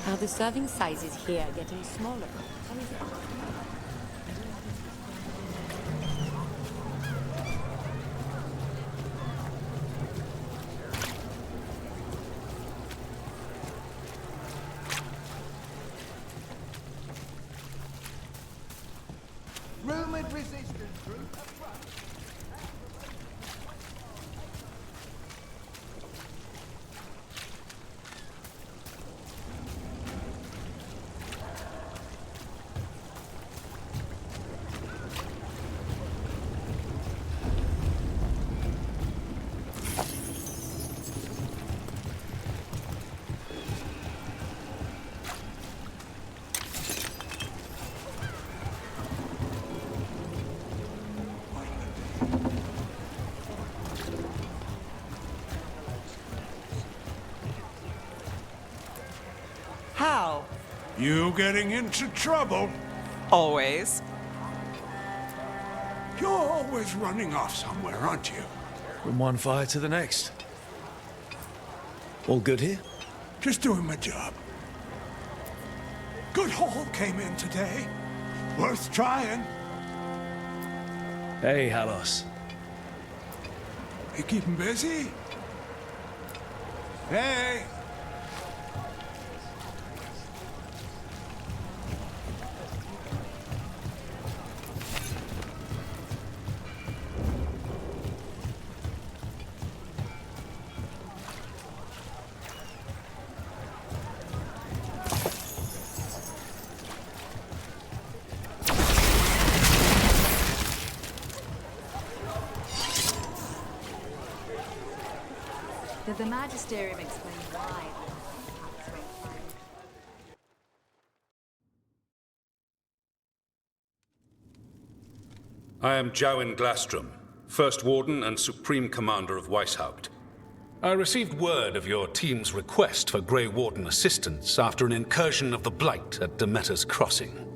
Are the serving sizes here getting smaller? Rumored resistance group. How? You getting into trouble? Always. You're always running off somewhere, aren't you? From one fire to the next. All good here? Just doing my job. Good haul came in today. Worth trying. Hey, Halos. You keeping busy? Hey! Did the Magisterium explain why? I am Jowin Glastrom, First Warden and Supreme Commander of Weishaupt. I received word of your team's request for Grey Warden assistance after an incursion of the Blight at Demeter's Crossing.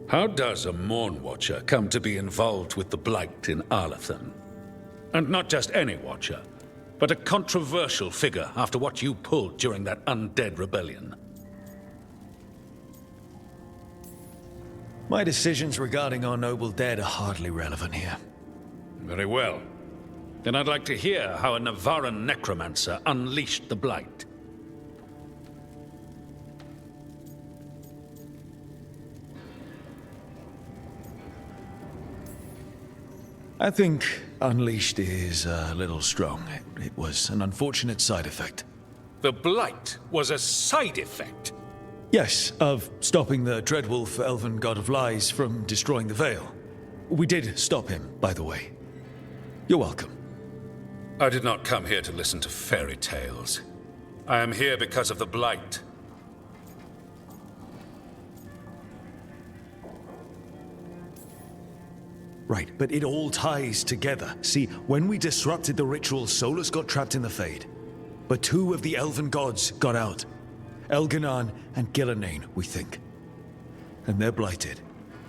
How does a Morn Watcher come to be involved with the Blight in Arlathan? And not just any Watcher, but a controversial figure after what you pulled during that undead rebellion. My decisions regarding our noble dead are hardly relevant here. Very well. Then I'd like to hear how a Navaran necromancer unleashed the Blight. I think unleashed is a little strong. It was an unfortunate side effect. The Blight was a side effect? Yes, of stopping the Dreadwolf, elven god of lies, from destroying the Veil. We did stop him, by the way. You're welcome. I did not come here to listen to fairy tales. I am here because of the Blight. Right, but it all ties together. See, when we disrupted the ritual, Solus got trapped in the Fade. But two of the elven gods got out. Elganan and Gillanane, we think. And they're blighted.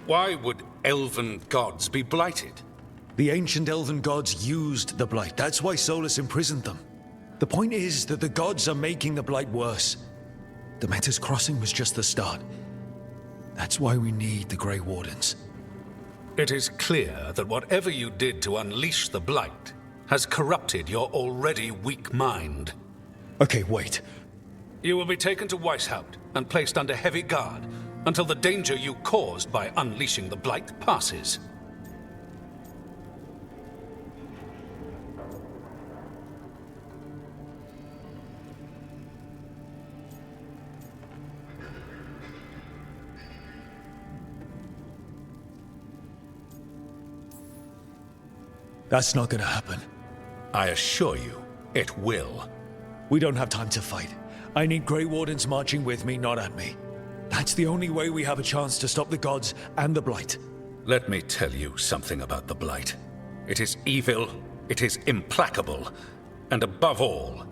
Why would elven gods be blighted? The ancient elven gods used the Blight. That's why Solus imprisoned them. The point is that the gods are making the Blight worse. Demeter's Crossing was just the start. That's why we need the Grey Wardens. It is clear that whatever you did to unleash the Blight has corrupted your already weak mind. Okay, wait. You will be taken to Weishaupt and placed under heavy guard until the danger you caused by unleashing the Blight passes. That's not gonna happen. I assure you, it will. We don't have time to fight. I need Grey Wardens marching with me, not at me. That's the only way we have a chance to stop the gods and the Blight. Let me tell you something about the Blight. It is evil, it is implacable, and above all,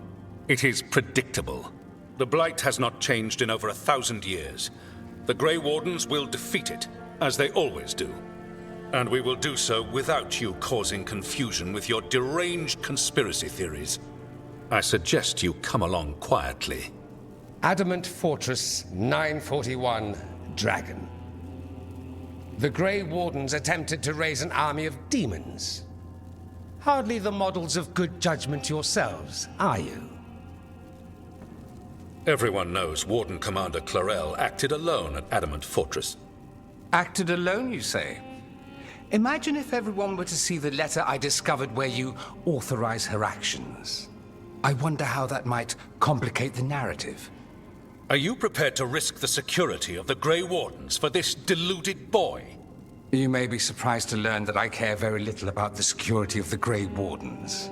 it is predictable. The Blight has not changed in over 1,000 years. The Grey Wardens will defeat it, as they always do. And we will do so without you causing confusion with your deranged conspiracy theories. I suggest you come along quietly. Adamant Fortress 941 Dragon. The Grey Wardens attempted to raise an army of demons. Hardly the models of good judgment yourselves, are you? Everyone knows Warden Commander Clarel acted alone at Adamant Fortress. Acted alone, you say? Imagine if everyone were to see the letter I discovered where you authorize her actions. I wonder how that might complicate the narrative. Are you prepared to risk the security of the Grey Wardens for this deluded boy? You may be surprised to learn that I care very little about the security of the Grey Wardens.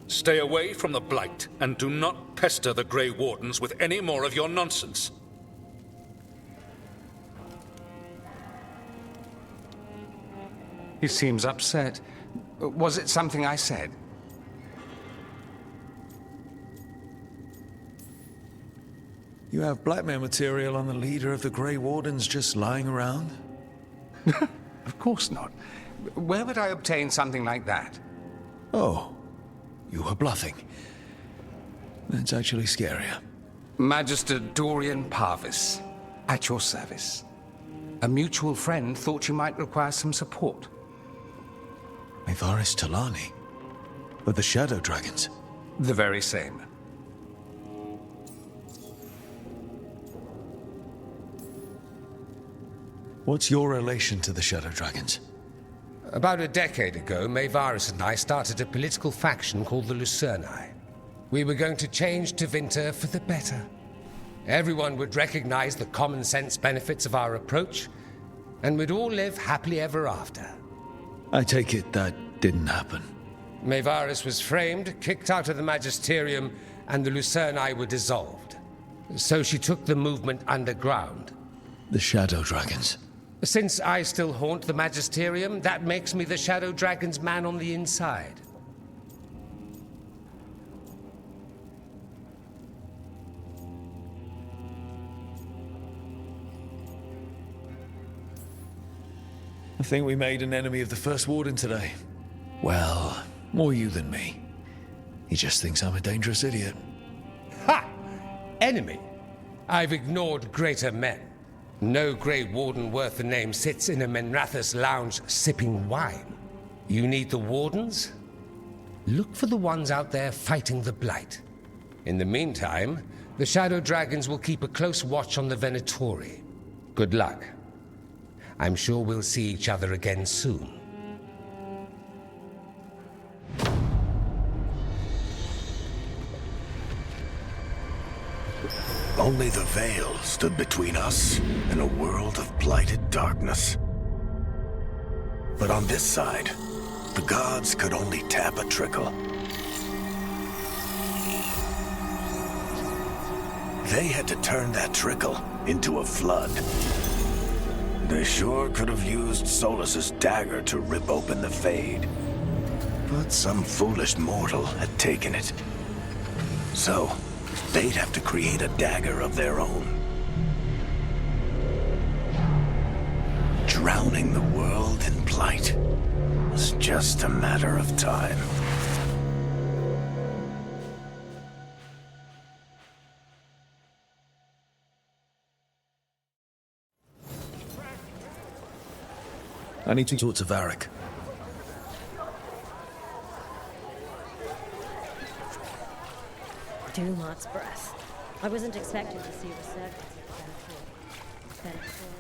Stay away from the Blight, and do not pester the Grey Wardens with any more of your nonsense. He seems upset. Was it something I said? You have blackmail material on the leader of the Grey Wardens just lying around? Of course not. Where would I obtain something like that? Oh, you were bluffing. That's actually scarier. Magister Dorian Parvis, at your service. A mutual friend thought you might require some support. Ivaris Talani? Of the Shadow Dragons? The very same. What's your relation to the Shadow Dragons? About a decade ago, Maevaris and I started a political faction called the Lucerni. We were going to change Tevinter for the better. Everyone would recognize the common sense benefits of our approach, and we'd all live happily ever after. I take it that didn't happen. Maevaris was framed, kicked out of the Magisterium, and the Lucerni were dissolved. So she took the movement underground. The Shadow Dragons. Since I still haunt the Magisterium, that makes me the Shadow Dragon's man on the inside. I think we made an enemy of the First Warden today. Well, more you than me. He just thinks I'm a dangerous idiot. Ha! Enemy? I've ignored greater men. No Grey Warden worth the name sits in a Menrathus lounge sipping wine. You need the Wardens? Look for the ones out there fighting the Blight. In the meantime, the Shadow Dragons will keep a close watch on the Venatori. Good luck. I'm sure we'll see each other again soon. Only the veil stood between us and a world of blighted darkness. But on this side, the gods could only tap a trickle. They had to turn that trickle into a flood. They sure could have used Solus's dagger to rip open the Fade. But some foolish mortal had taken it. So, they'd have to create a dagger of their own. Drowning the world in blight was just a matter of time. I need to talk to Varric. Dumat's breath. I wasn't expecting to see the servants at the Venatori.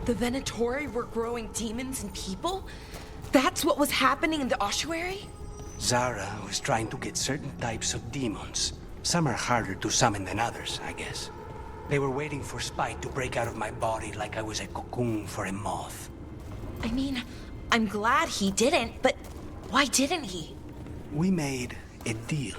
The Venatori were growing demons and people? That's what was happening in the ossuary? Zara was trying to get certain types of demons. Some are harder to summon than others, I guess. They were waiting for Spite to break out of my body like I was a cocoon for a moth. I mean, I'm glad he didn't, but why didn't he? We made a deal.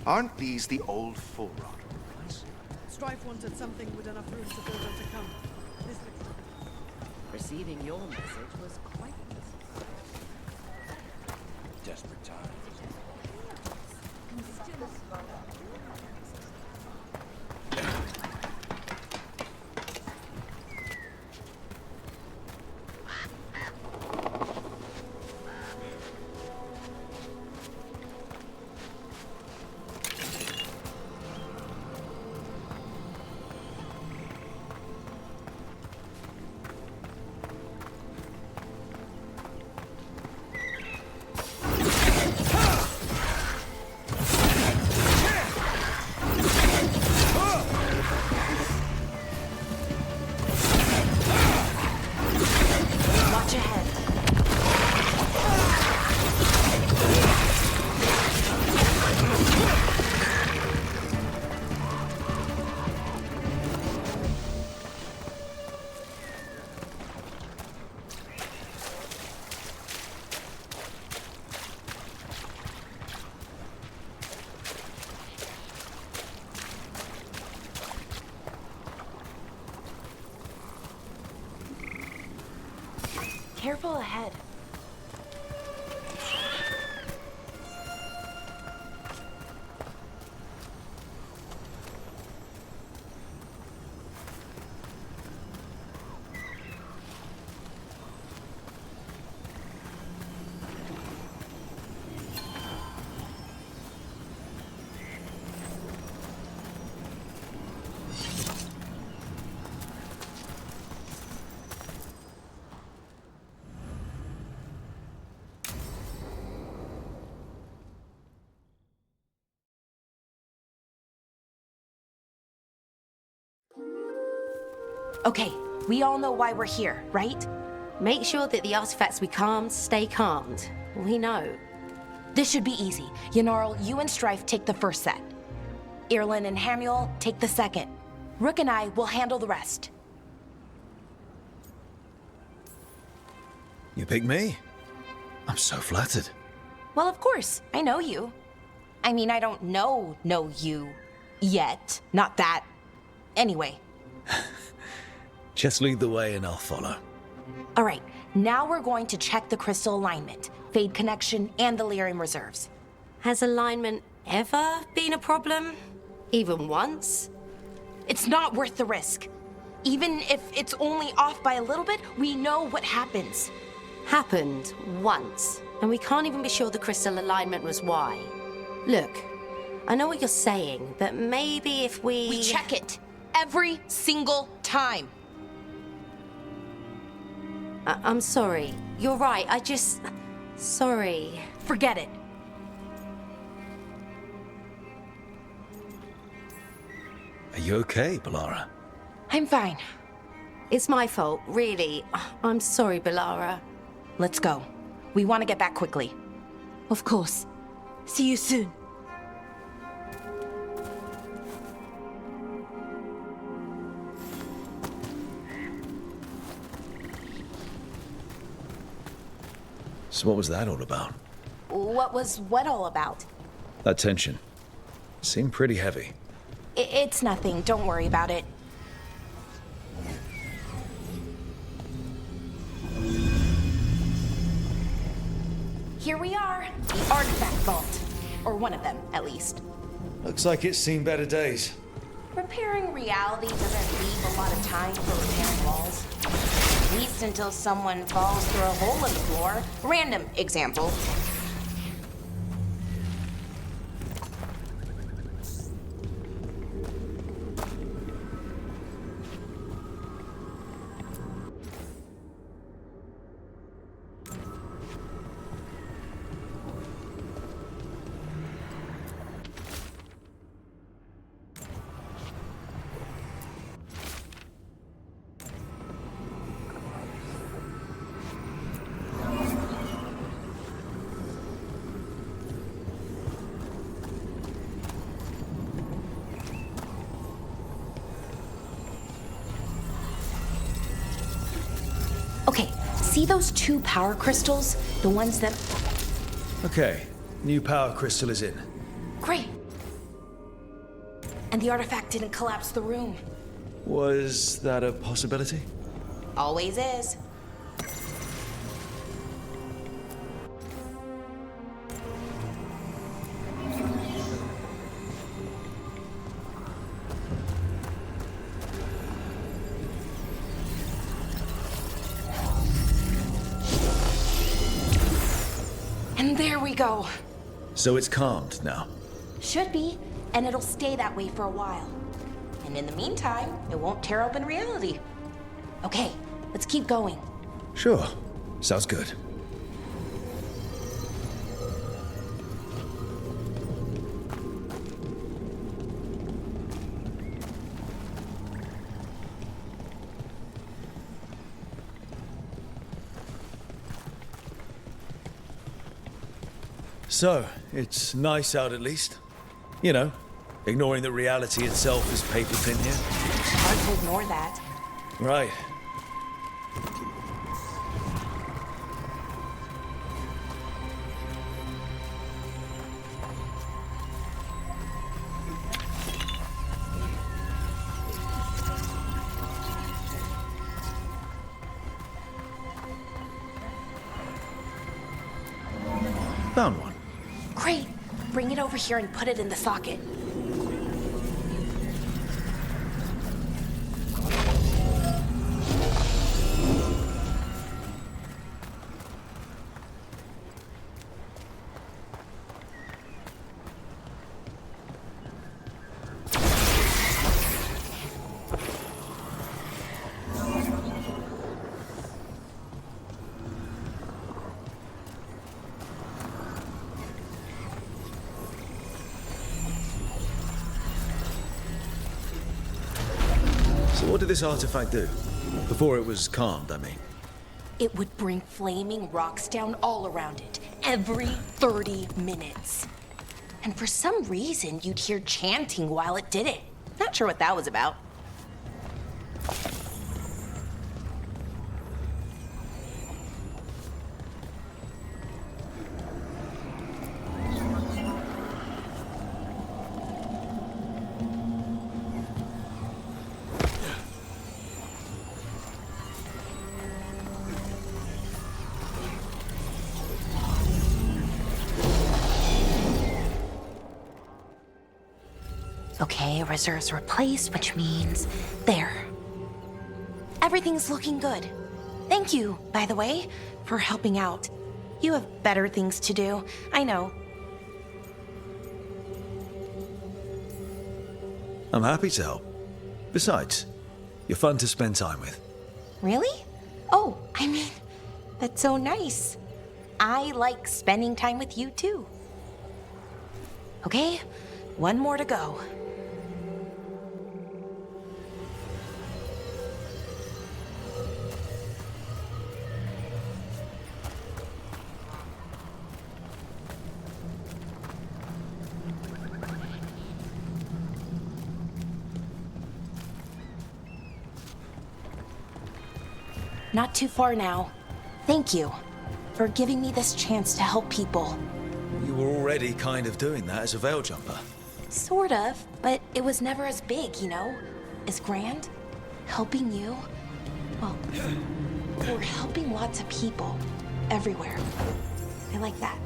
Aren't these the old full rod ones? Strife wanted something with enough room to build them to come. This looks... Receiving your message was quite easy. Desperate times. Careful ahead. Okay, we all know why we're here, right? Make sure that the artifacts we calmed stay calmed. We know. This should be easy. Yanarl, you and Strife take the first set. Irlin and Hamuel take the second. Rook and I will handle the rest. You pick me? I'm so flattered. Well, of course, I know you. I mean, I don't know you yet. Not that. Anyway. Just lead the way and I'll follow. All right, now we're going to check the crystal alignment, Fade connection, and the lyrium reserves. Has alignment ever been a problem? Even once? It's not worth the risk. Even if it's only off by a little bit, we know what happens. Happened once, and we can't even be sure the crystal alignment was why. Look, I know what you're saying, but maybe if We check it every single time. I'm sorry. You're right, Sorry. Forget it. Are you okay, Balara? I'm fine. It's my fault, really. I'm sorry, Balara. Let's go. We want to get back quickly. Of course. See you soon. So what was that all about? What was what all about? That tension. Seemed pretty heavy. It's nothing. Don't worry about it. Here we are. The artifact vault. Or one of them, at least. Looks like it's seen better days. Repairing reality doesn't leave a lot of time for repairing walls. At least until someone falls through a hole in the floor. Random example. Okay, see those 2 power crystals? The ones that... Okay, new power crystal is in. Great. And the artifact didn't collapse the room. Was that a possibility? Always is. And there we go. So it's calmed now. Should be, and it'll stay that way for a while. And in the meantime, it won't tear open reality. Okay, let's keep going. Sure. Sounds good. So, it's nice out at least. You know, ignoring that reality itself is paper thin here. Hard to ignore that. Right. Found one. Great. Bring it over here and put it in the socket. So what did this artifact do? Before it was calmed, I mean. It would bring flaming rocks down all around it, every 30 minutes. And for some reason, you'd hear chanting while it did it. Not sure what that was about. Okay, reserves replaced, which means there. Everything's looking good. Thank you, by the way, for helping out. You have better things to do, I know. I'm happy to help. Besides, you're fun to spend time with. Really? Oh, I mean, That's so nice. I like spending time with you too. Okay, one more to go. Not too far now. Thank you for giving me this chance to help people. You were already kind of doing that as a veil jumper. Sort of, but it was never as big, you know? As grand. Helping you. Well, we're helping lots of people. Everywhere. I like that.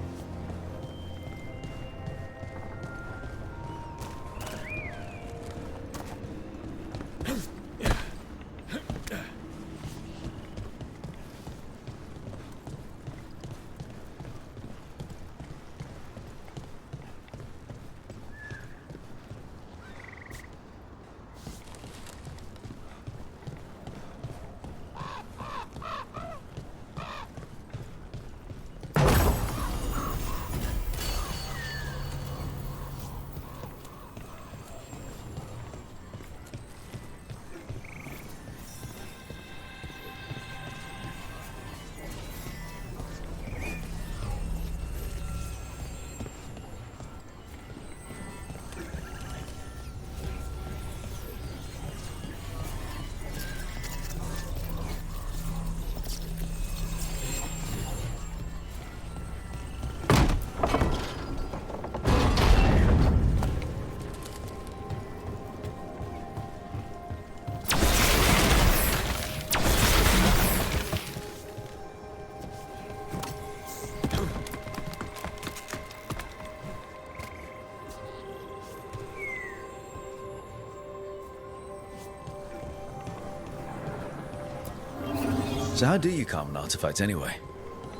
So how do you calm an artifact anyway?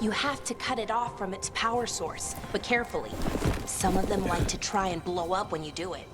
You have to cut it off from its power source, but carefully. Some of them like to try and blow up when you do it.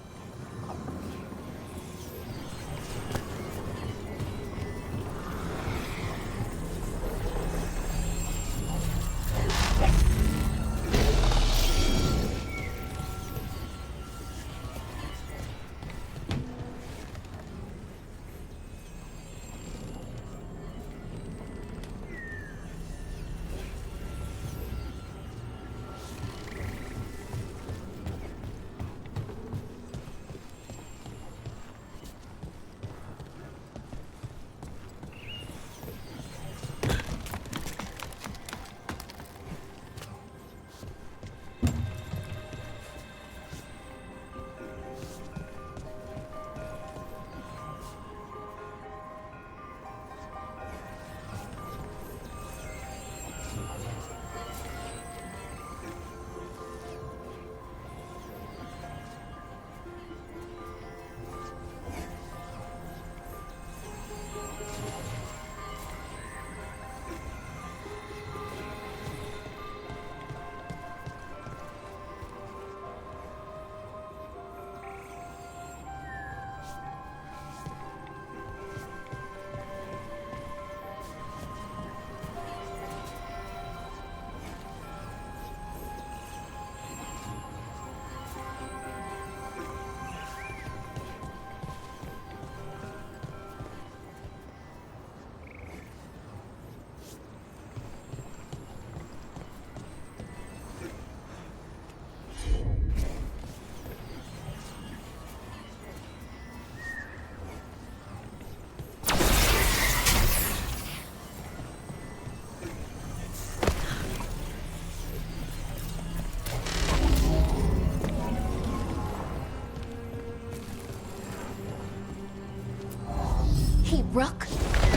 Hey, Rook.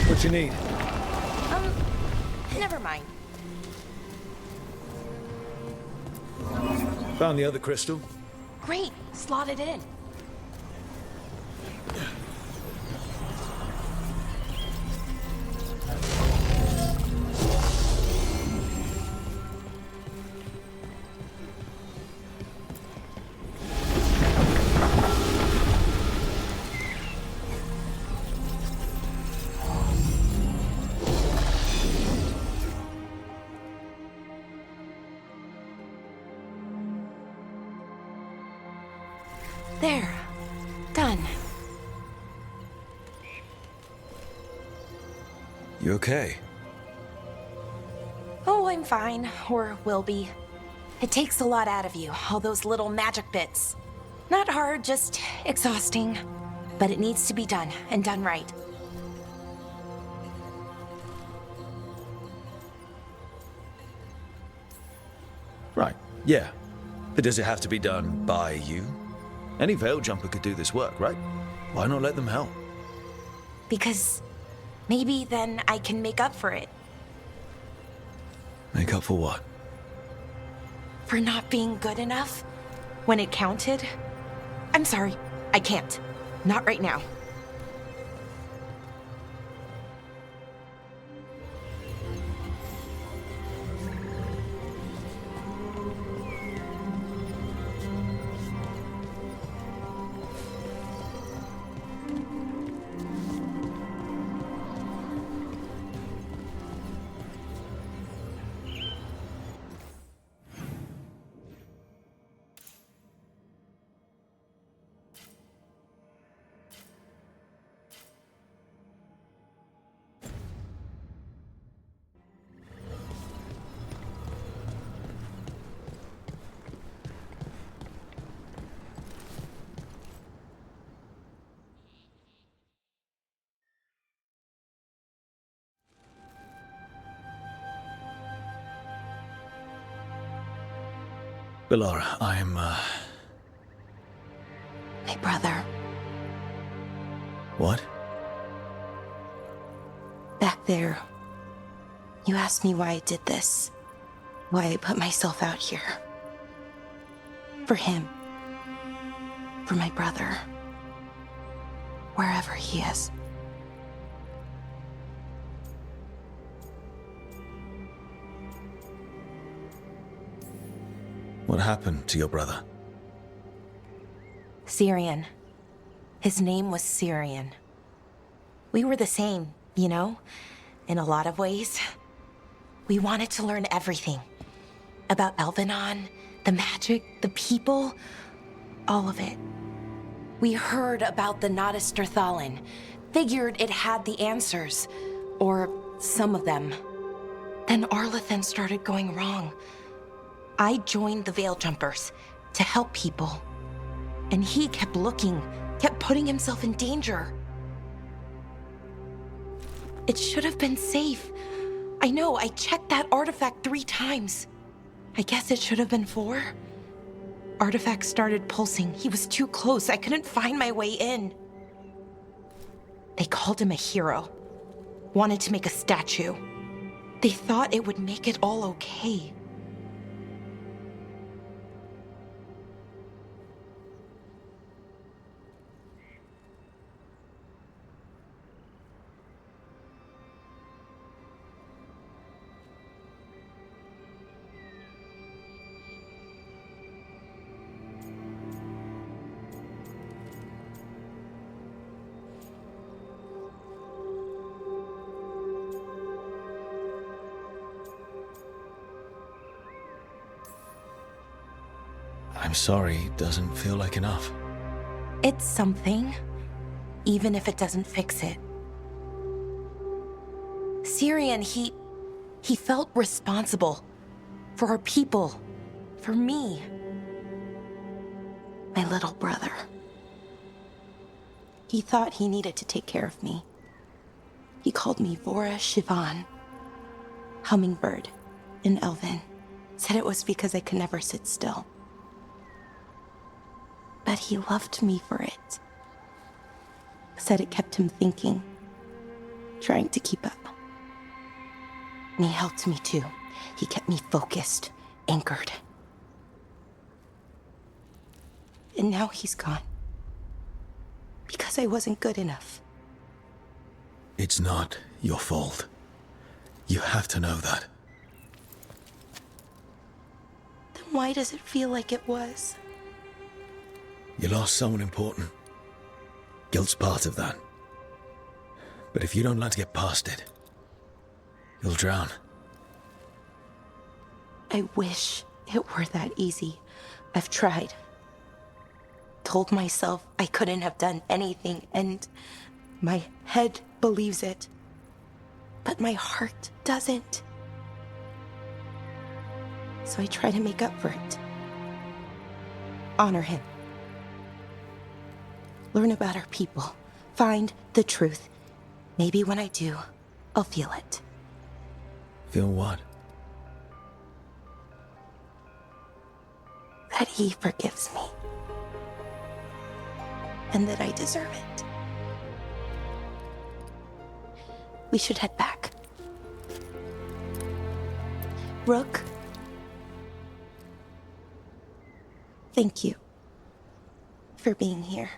What you need? Never mind. Found the other crystal. Great, slot it in. There. Done. You okay? Oh, I'm fine. Or will be. It takes a lot out of you, all those little magic bits. Not hard, just exhausting. But it needs to be done, and done right. Right, yeah. But does it have to be done by you? Any veil jumper could do this work, right? Why not let them help? Because maybe then I can make up for it. Make up for what? For not being good enough when it counted. I'm sorry, I can't. Not right now. Bellara, I'm, My brother. What? Back there. You asked me why I did this. Why I put myself out here. For him. For my brother. Wherever he is. What happened to your brother? Syrian. His name was Syrian. We were the same, you know? In a lot of ways. We wanted to learn everything. About Elvenon, the magic, the people, all of it. We heard about the Notisterthalin, figured it had the answers, or some of them. Then Arlathan started going wrong. I joined the Veil Jumpers to help people. And he kept looking, kept putting himself in danger. It should have been safe. I know, I checked that artifact 3 times. I guess it should have been 4. Artifact started pulsing. He was too close. I couldn't find my way in. They called him a hero. Wanted to make a statue. They thought it would make it all okay. I'm sorry, it doesn't feel like enough. It's something, even if it doesn't fix it. Syrian, he felt responsible for our people, for me. My little brother. He thought he needed to take care of me. He called me Vora Shivan, hummingbird in Elven. Said it was because I could never sit still. But he loved me for it. Said it kept him thinking, trying to keep up. And he helped me too. He kept me focused, anchored. And now he's gone. Because I wasn't good enough. It's not your fault. You have to know that. Then why does it feel like it was? You lost someone important. Guilt's part of that. But if you don't learn to get past it, you'll drown. I wish it were that easy. I've tried. told myself I couldn't have done anything, and my head believes it. But my heart doesn't. So I try to make up for it. Honor him. Learn about our people. Find the truth. Maybe when I do, I'll feel it. Feel what? That he forgives me. And that I deserve it. We should head back. Rook, thank you for being here.